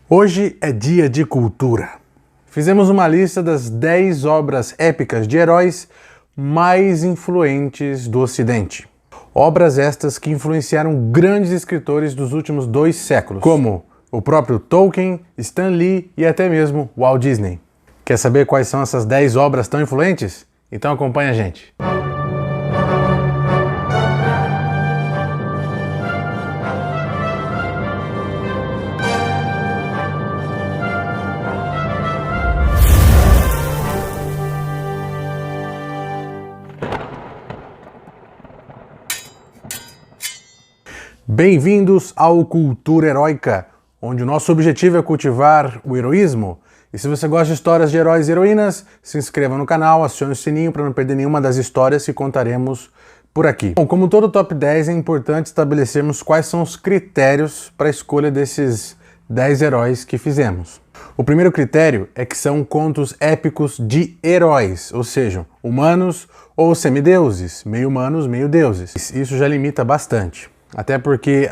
Hoje é dia de cultura. Fizemos uma lista das 10 obras épicas de heróis mais influentes do Ocidente. Obras estas que influenciaram grandes escritores dos últimos 2 séculos, como o próprio Tolkien, Stan Lee e até mesmo Walt Disney. Quer saber quais são essas 10 obras tão influentes? Então acompanha a gente. Bem-vindos ao Cultura Heróica, onde o nosso objetivo é cultivar o heroísmo. E se você gosta de histórias de heróis e heroínas, se inscreva no canal, acione o sininho para não perder nenhuma das histórias que contaremos por aqui. Bom, como todo top 10, é importante estabelecermos quais são os critérios para a escolha desses 10 heróis que fizemos. O primeiro critério é que são contos épicos de heróis, ou seja, humanos ou semideuses, meio humanos, meio deuses. Isso já limita bastante. Até porque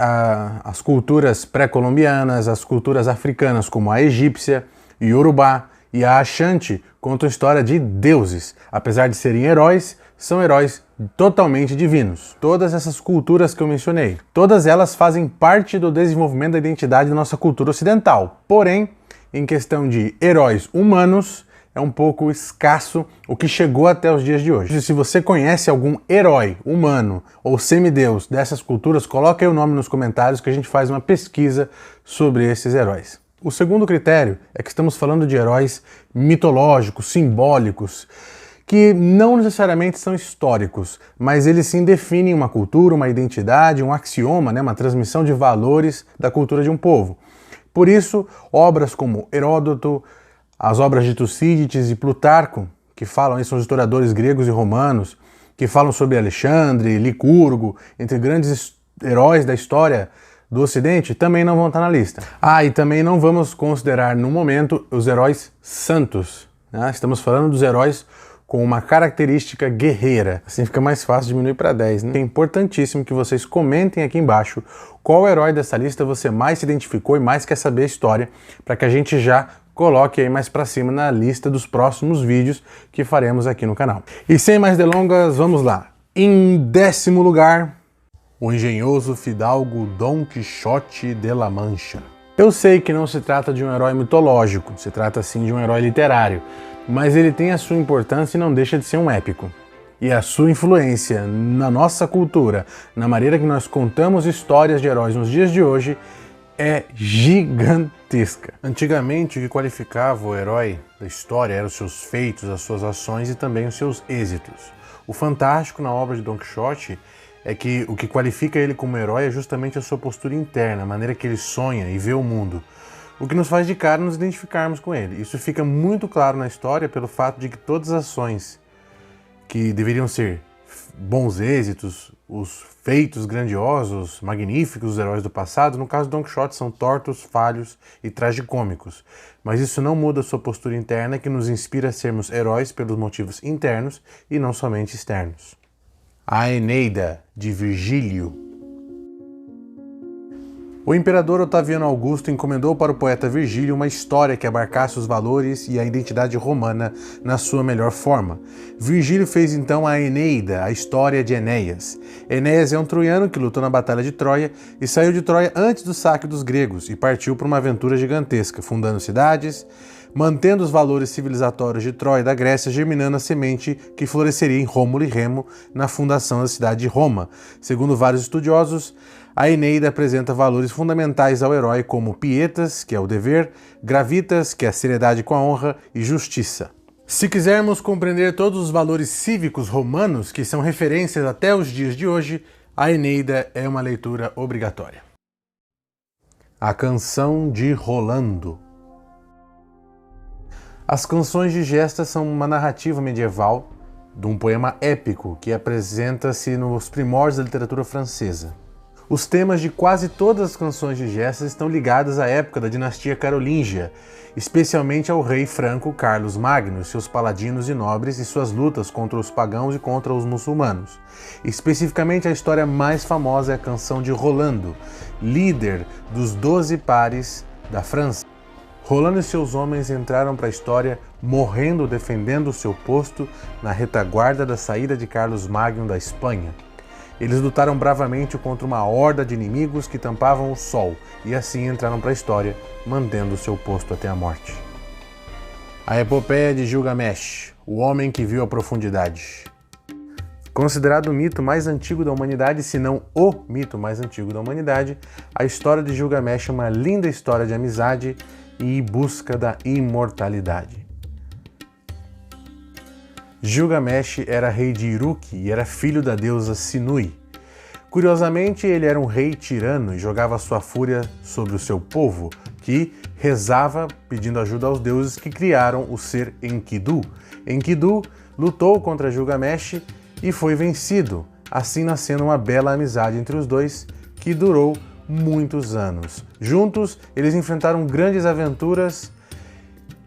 as culturas pré-colombianas, as culturas africanas como a egípcia, Yorubá e a Ashanti contam história de deuses. Apesar de serem heróis, são heróis totalmente divinos. Todas essas culturas que eu mencionei, todas elas fazem parte do desenvolvimento da identidade da nossa cultura ocidental. Porém, em questão de heróis humanos, é um pouco escasso o que chegou até os dias de hoje. Se você conhece algum herói humano ou semideus dessas culturas, coloque aí o nome nos comentários que a gente faz uma pesquisa sobre esses heróis. O segundo critério é que estamos falando de heróis mitológicos, simbólicos, que não necessariamente são históricos, mas eles sim definem uma cultura, uma identidade, um axioma, uma transmissão de valores da cultura de um povo. Por isso, obras como Heródoto, as obras de Tucídides e Plutarco, que falam, aí são os historiadores gregos e romanos, que falam sobre Alexandre, Licurgo, entre grandes heróis da história do Ocidente, também não vão estar na lista. E também não vamos considerar no momento os heróis santos. Estamos falando dos heróis com uma característica guerreira. Assim fica mais fácil diminuir para 10. É importantíssimo que vocês comentem aqui embaixo qual herói dessa lista você mais se identificou e mais quer saber a história, para que a gente já coloque aí mais pra cima na lista dos próximos vídeos que faremos aqui no canal. E sem mais delongas, vamos lá. Em 10º lugar, o engenhoso fidalgo Dom Quixote de la Mancha. Eu sei que não se trata de um herói mitológico, se trata sim de um herói literário, mas ele tem a sua importância e não deixa de ser um épico. E a sua influência na nossa cultura, na maneira que nós contamos histórias de heróis nos dias de hoje, é gigantesca. Antigamente, o que qualificava o herói da história eram os seus feitos, as suas ações e também os seus êxitos. O fantástico na obra de Dom Quixote é que o que qualifica ele como herói é justamente a sua postura interna, a maneira que ele sonha e vê o mundo, o que nos faz de cara nos identificarmos com ele. Isso fica muito claro na história pelo fato de que todas as ações que deveriam ser bons êxitos, os feitos grandiosos, magníficos dos heróis do passado, no caso de Don Quixote, são tortos, falhos e tragicômicos. Mas isso não muda a sua postura interna, que nos inspira a sermos heróis pelos motivos internos e não somente externos. A Eneida, de Virgílio. O imperador Otaviano Augusto encomendou para o poeta Virgílio uma história que abarcasse os valores e a identidade romana na sua melhor forma. Virgílio fez então a Eneida, a história de Enéas. Enéas é um troiano que lutou na Batalha de Troia e saiu de Troia antes do saque dos gregos e partiu para uma aventura gigantesca, fundando cidades, mantendo os valores civilizatórios de Troia e da Grécia, germinando a semente que floresceria em Rômulo e Remo na fundação da cidade de Roma. Segundo vários estudiosos, a Eneida apresenta valores fundamentais ao herói como pietas, que é o dever, gravitas, que é a seriedade com a honra, e justiça. Se quisermos compreender todos os valores cívicos romanos que são referências até os dias de hoje, a Eneida é uma leitura obrigatória. A Canção de Rolando. As canções de gesta são uma narrativa medieval de um poema épico que apresenta-se nos primórdios da literatura francesa. Os temas de quase todas as canções de gestas estão ligados à época da dinastia carolíngia, especialmente ao rei franco Carlos Magno, seus paladinos e nobres e suas lutas contra os pagãos e contra os muçulmanos. Especificamente, a história mais famosa é a canção de Rolando, líder dos 12 pares da França. Rolando e seus homens entraram para a história morrendo defendendo o seu posto na retaguarda da saída de Carlos Magno da Espanha. Eles lutaram bravamente contra uma horda de inimigos que tampavam o sol e assim entraram para a história, mantendo o seu posto até a morte. A epopeia de Gilgamesh, o homem que viu a profundidade. Considerado o mito mais antigo da humanidade, se não o mito mais antigo da humanidade, a história de Gilgamesh é uma linda história de amizade e busca da imortalidade. Gilgamesh era rei de Uruk e era filho da deusa Sinui. Curiosamente, ele era um rei tirano e jogava sua fúria sobre o seu povo, que rezava pedindo ajuda aos deuses que criaram o ser Enkidu. Enkidu lutou contra Gilgamesh e foi vencido, assim nascendo uma bela amizade entre os dois que durou muitos anos. Juntos, eles enfrentaram grandes aventuras,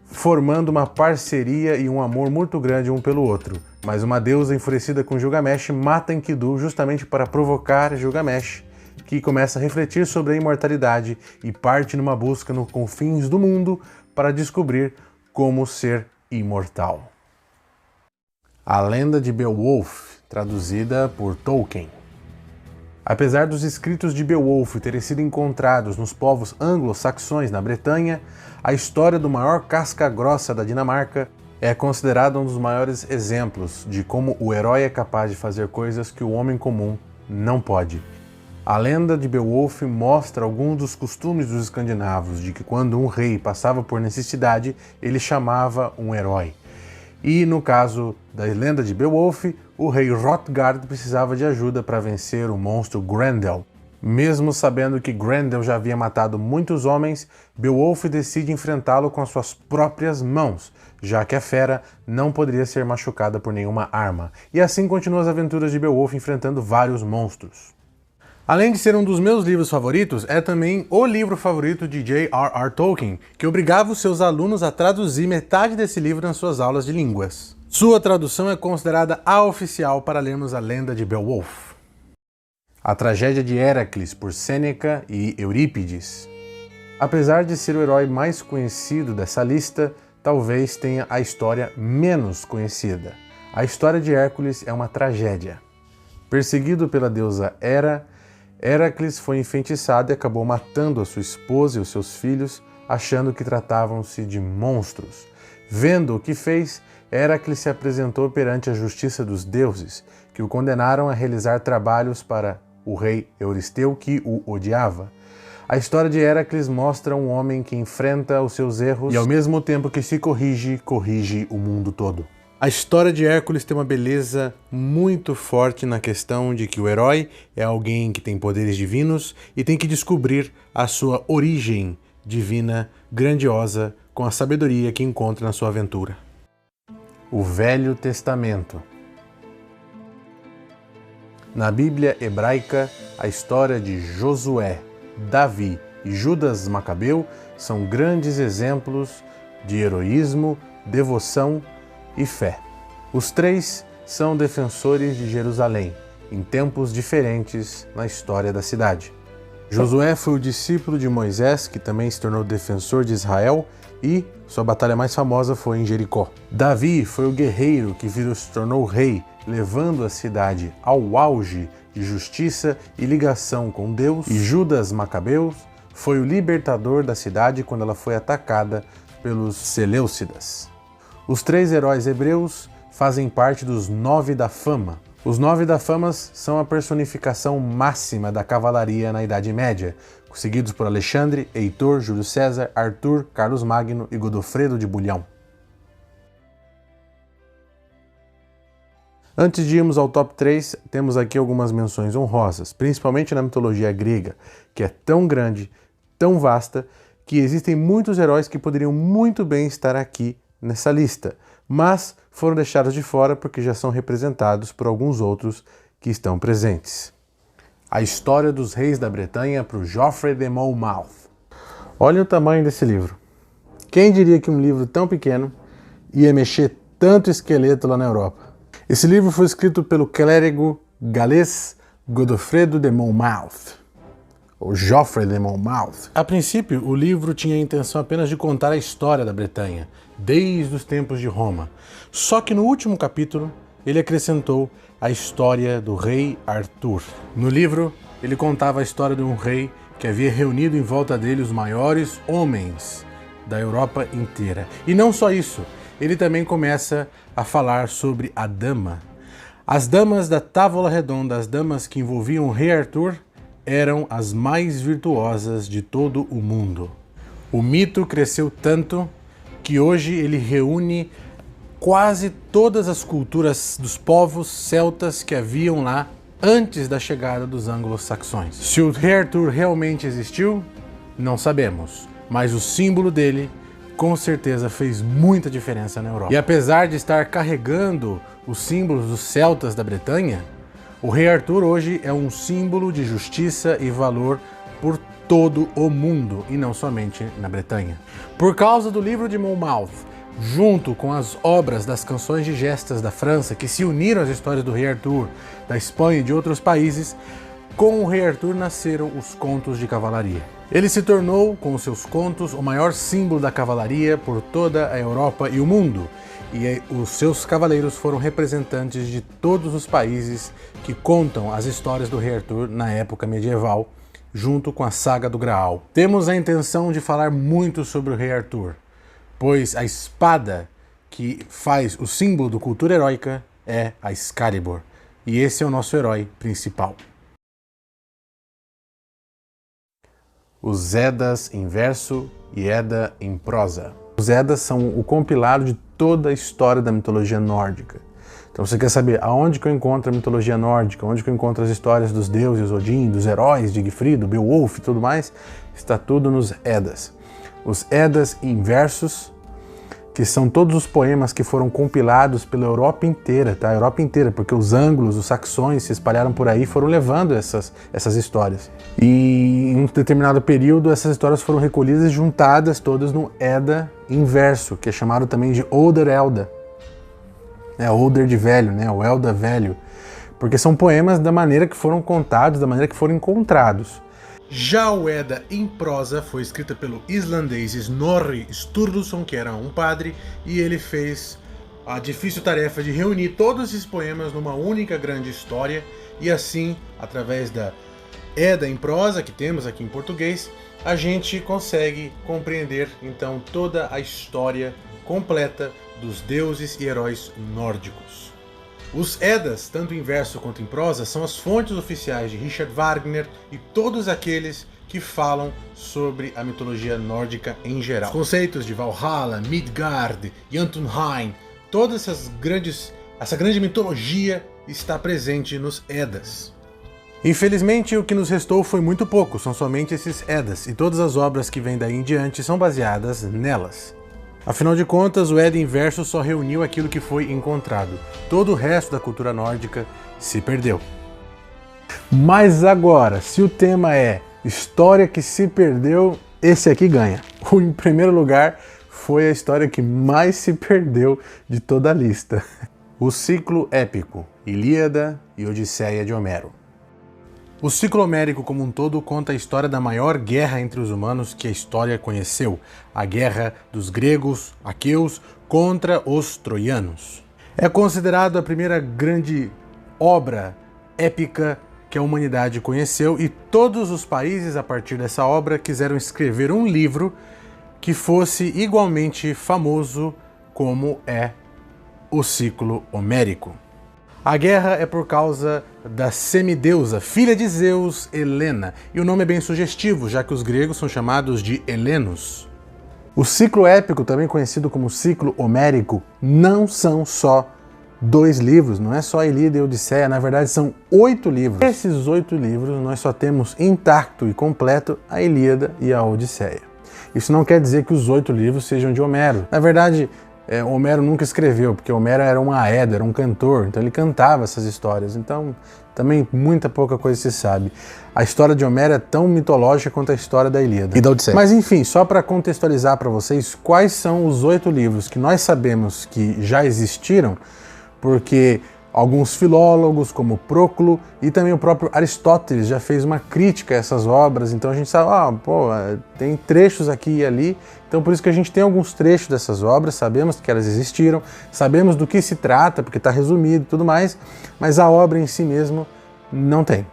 formando uma parceria e um amor muito grande um pelo outro. Mas uma deusa enfurecida com Gilgamesh mata Enkidu justamente para provocar Gilgamesh, que começa a refletir sobre a imortalidade e parte numa busca nos confins do mundo para descobrir como ser imortal. A lenda de Beowulf, traduzida por Tolkien. Apesar dos escritos de Beowulf terem sido encontrados nos povos anglo-saxões na Bretanha, a história do maior casca-grossa da Dinamarca é considerada um dos maiores exemplos de como o herói é capaz de fazer coisas que o homem comum não pode. A lenda de Beowulf mostra alguns dos costumes dos escandinavos, de que quando um rei passava por necessidade, ele chamava um herói. E no caso da lenda de Beowulf, o rei Hrothgar precisava de ajuda para vencer o monstro Grendel. Mesmo sabendo que Grendel já havia matado muitos homens, Beowulf decide enfrentá-lo com as suas próprias mãos, já que a fera não poderia ser machucada por nenhuma arma. E assim continuam as aventuras de Beowulf enfrentando vários monstros. Além de ser um dos meus livros favoritos, é também o livro favorito de J.R.R. Tolkien, que obrigava os seus alunos a traduzir metade desse livro nas suas aulas de línguas. Sua tradução é considerada a oficial para lermos a lenda de Beowulf. A tragédia de Heracles, por Sêneca e Eurípides. Apesar de ser o herói mais conhecido dessa lista, talvez tenha a história menos conhecida. A história de Hércules é uma tragédia. Perseguido pela deusa Hera, Heracles foi enfeitiçado e acabou matando a sua esposa e os seus filhos, achando que tratavam-se de monstros. Vendo o que fez, Heracles se apresentou perante a justiça dos deuses, que o condenaram a realizar trabalhos para o rei Euristeu, que o odiava. A história de Heracles mostra um homem que enfrenta os seus erros e, ao mesmo tempo que se corrige, corrige o mundo todo. A história de Hércules tem uma beleza muito forte na questão de que o herói é alguém que tem poderes divinos e tem que descobrir a sua origem divina grandiosa com a sabedoria que encontra na sua aventura. O Velho Testamento. Na Bíblia hebraica, a história de Josué, Davi e Judas Macabeu são grandes exemplos de heroísmo, devoção e fé. Os três são defensores de Jerusalém, em tempos diferentes na história da cidade. Josué foi o discípulo de Moisés, que também se tornou defensor de Israel, e sua batalha mais famosa foi em Jericó. Davi foi o guerreiro que se tornou rei, levando a cidade ao auge de justiça e ligação com Deus. E Judas Macabeus foi o libertador da cidade quando ela foi atacada pelos Seleucidas. Os três heróis hebreus fazem parte dos 9 da Fama. Os 9 da Fama são a personificação máxima da cavalaria na Idade Média, seguidos por Alexandre, Heitor, Júlio César, Arthur, Carlos Magno e Godofredo de Bulhão. Antes de irmos ao top 3, temos aqui algumas menções honrosas, principalmente na mitologia grega, que é tão grande, tão vasta, que existem muitos heróis que poderiam muito bem estar aqui nessa lista, mas foram deixados de fora porque já são representados por alguns outros que estão presentes. A História dos Reis da Bretanha, por Geoffrey de Monmouth. Olhem o tamanho desse livro. Quem diria que um livro tão pequeno ia mexer tanto esqueleto lá na Europa? Esse livro foi escrito pelo clérigo galês Godofredo de Monmouth. o Geoffrey de Monmouth. A princípio, o livro tinha a intenção apenas de contar a história da Bretanha, desde os tempos de Roma. Só que no último capítulo, ele acrescentou a história do rei Arthur. No livro, ele contava a história de um rei que havia reunido em volta dele os maiores homens da Europa inteira. E não só isso, ele também começa a falar sobre a dama. As damas da Távola Redonda, as damas que envolviam o rei Arthur, eram as mais virtuosas de todo o mundo. O mito cresceu tanto que hoje ele reúne quase todas as culturas dos povos celtas que haviam lá antes da chegada dos anglo-saxões. Se o rei Arthur realmente existiu, não sabemos, mas o símbolo dele com certeza fez muita diferença na Europa. E apesar de estar carregando os símbolos dos celtas da Bretanha, o rei Arthur hoje é um símbolo de justiça e valor por todo o mundo, e não somente na Bretanha. Por causa do livro de Monmouth, junto com as obras das canções de gestas da França, que se uniram às histórias do rei Arthur, da Espanha e de outros países, com o rei Arthur nasceram os contos de cavalaria. Ele se tornou, com os seus contos, o maior símbolo da cavalaria por toda a Europa e o mundo, e os seus cavaleiros foram representantes de todos os países que contam as histórias do rei Arthur na época medieval, junto com a saga do Graal. Temos a intenção de falar muito sobre o rei Arthur, pois a espada que faz o símbolo da cultura heróica é a Excalibur, e esse é o nosso herói principal. Os Eddas em verso e Edda em prosa. Os Eddas são o compilado de toda a história da mitologia nórdica. Então você quer saber aonde que eu encontro a mitologia nórdica, onde que eu encontro as histórias dos deuses Odin, dos heróis de Sigfrido, Beowulf e tudo mais, está tudo nos Eddas. Os Eddas em versos, que são todos os poemas que foram compilados pela Europa inteira, tá? A Europa inteira, porque os anglos, os saxões se espalharam por aí e foram levando essas histórias. E em um determinado período, essas histórias foram recolhidas e juntadas todas no Edda em verso, que é chamado também de Older Elda. Older de velho, né? O Elda velho. Porque são poemas da maneira que foram contados, da maneira que foram encontrados. Já o Edda em prosa foi escrita pelo islandês Snorri Sturluson, que era um padre, e ele fez a difícil tarefa de reunir todos esses poemas numa única grande história, e assim, através da Edda em prosa, que temos aqui em português, a gente consegue compreender então toda a história completa dos deuses e heróis nórdicos. Os Eddas, tanto em verso quanto em prosa, são as fontes oficiais de Richard Wagner e todos aqueles que falam sobre a mitologia nórdica em geral. Os conceitos de Valhalla, Midgard, Jotunheim, toda essa grande mitologia está presente nos Eddas. Infelizmente, o que nos restou foi muito pouco, são somente esses Eddas, e todas as obras que vêm daí em diante são baseadas nelas. Afinal de contas, o Edda em verso só reuniu aquilo que foi encontrado. Todo o resto da cultura nórdica se perdeu. Mas agora, se o tema é história que se perdeu, esse aqui ganha. Em primeiro lugar, foi a história que mais se perdeu de toda a lista. O ciclo épico, Ilíada e Odisseia de Homero. O ciclo homérico como um todo conta a história da maior guerra entre os humanos que a história conheceu, a guerra dos gregos, aqueus, contra os troianos. É considerado a primeira grande obra épica que a humanidade conheceu, e todos os países, a partir dessa obra, quiseram escrever um livro que fosse igualmente famoso como é o ciclo homérico. A guerra é por causa da semideusa, filha de Zeus, Helena, e o nome é bem sugestivo, já que os gregos são chamados de helenos. O ciclo épico, também conhecido como ciclo homérico, não são só 2 livros, não é só a Ilíada e a Odisseia, na verdade são 8 livros. Esses 8 livros nós só temos intacto e completo a Ilíada e a Odisseia. Isso não quer dizer que os 8 livros sejam de Homero. Na verdade, Homero nunca escreveu, porque Homero era um aedo, era um cantor, então ele cantava essas histórias, então também muita pouca coisa se sabe. A história de Homero é tão mitológica quanto a história da Ilíada e da Odisseia. Mas enfim, só para contextualizar para vocês quais são os 8 livros que nós sabemos que já existiram, porque Alguns filólogos, como Proclo, e também o próprio Aristóteles já fez uma crítica a essas obras, então a gente sabe, tem trechos aqui e ali, então por isso que a gente tem alguns trechos dessas obras, sabemos que elas existiram, sabemos do que se trata, porque está resumido e tudo mais, mas a obra em si mesmo não tem.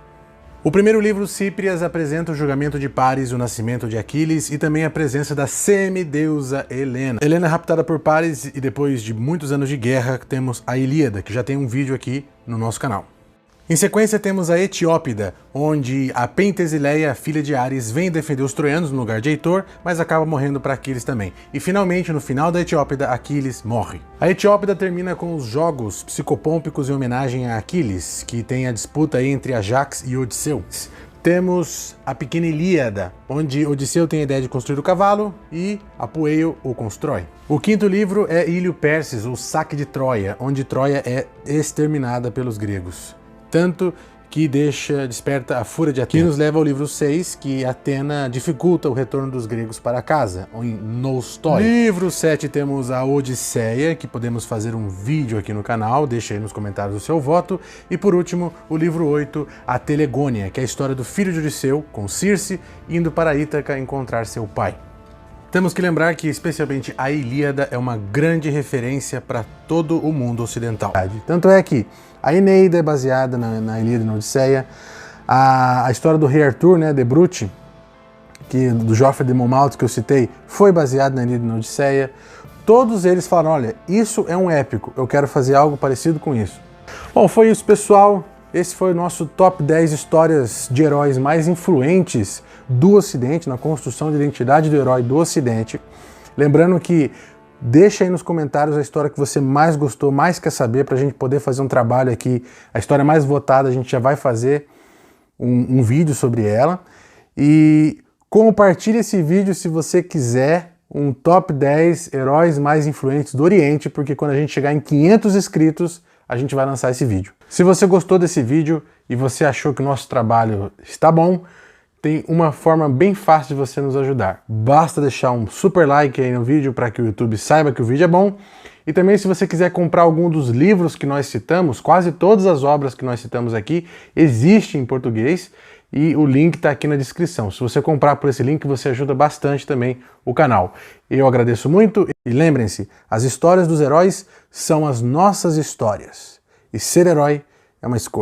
O primeiro livro, Cíprias, apresenta o julgamento de Paris, o nascimento de Aquiles e também a presença da semideusa Helena. Helena é raptada por Paris e depois de muitos anos de guerra temos a Ilíada, que já tem um vídeo aqui no nosso canal. Em sequência temos a Etiópida, onde a Pentesileia, filha de Ares, vem defender os troianos no lugar de Heitor, mas acaba morrendo para Aquiles também. E finalmente, no final da Etiópida, Aquiles morre. A Etiópida termina com os jogos psicopômpicos em homenagem a Aquiles, que tem a disputa entre Ajax e Odisseu. Temos a pequena Ilíada, onde Odisseu tem a ideia de construir o cavalo e Apoeio o constrói. O quinto livro é Ilho Perses, o saque de Troia, onde Troia é exterminada pelos gregos. Tanto que desperta a fúria de Atena. Que nos leva ao livro 6, que Atena dificulta o retorno dos gregos para casa, em Nostoi. Livro 7 temos a Odisseia, que podemos fazer um vídeo aqui no canal, deixa aí nos comentários o seu voto. E por último, o livro 8, a Telegônia, que é a história do filho de Odisseu, com Circe, indo para Ítaca encontrar seu pai. Temos que lembrar que, especialmente, a Ilíada é uma grande referência para todo o mundo ocidental. Tanto é que a Eneida é baseada na Ilíada e na Odisseia, a história do rei Arthur, né, de Brute, do Joffre de Monmouth, que eu citei, foi baseada na Ilíada e na Odisseia. Todos eles falaram, olha, isso é um épico, eu quero fazer algo parecido com isso. Bom, foi isso, pessoal. Esse foi o nosso top 10 histórias de heróis mais influentes do Ocidente, na construção de identidade do herói do Ocidente. Lembrando que deixa aí nos comentários a história que você mais gostou, mais quer saber, para a gente poder fazer um trabalho aqui. A história mais votada, a gente já vai fazer um vídeo sobre ela. E compartilhe esse vídeo se você quiser um top 10 heróis mais influentes do Oriente, porque quando a gente chegar em 500 inscritos, a gente vai lançar esse vídeo. Se você gostou desse vídeo e você achou que o nosso trabalho está bom, tem uma forma bem fácil de você nos ajudar. Basta deixar um super like aí no vídeo para que o YouTube saiba que o vídeo é bom. E também, se você quiser comprar algum dos livros que nós citamos, quase todas as obras que nós citamos aqui existem em português e o link está aqui na descrição. Se você comprar por esse link, você ajuda bastante também o canal. Eu agradeço muito e lembrem-se, as histórias dos heróis são as nossas histórias. E ser herói é uma escolha.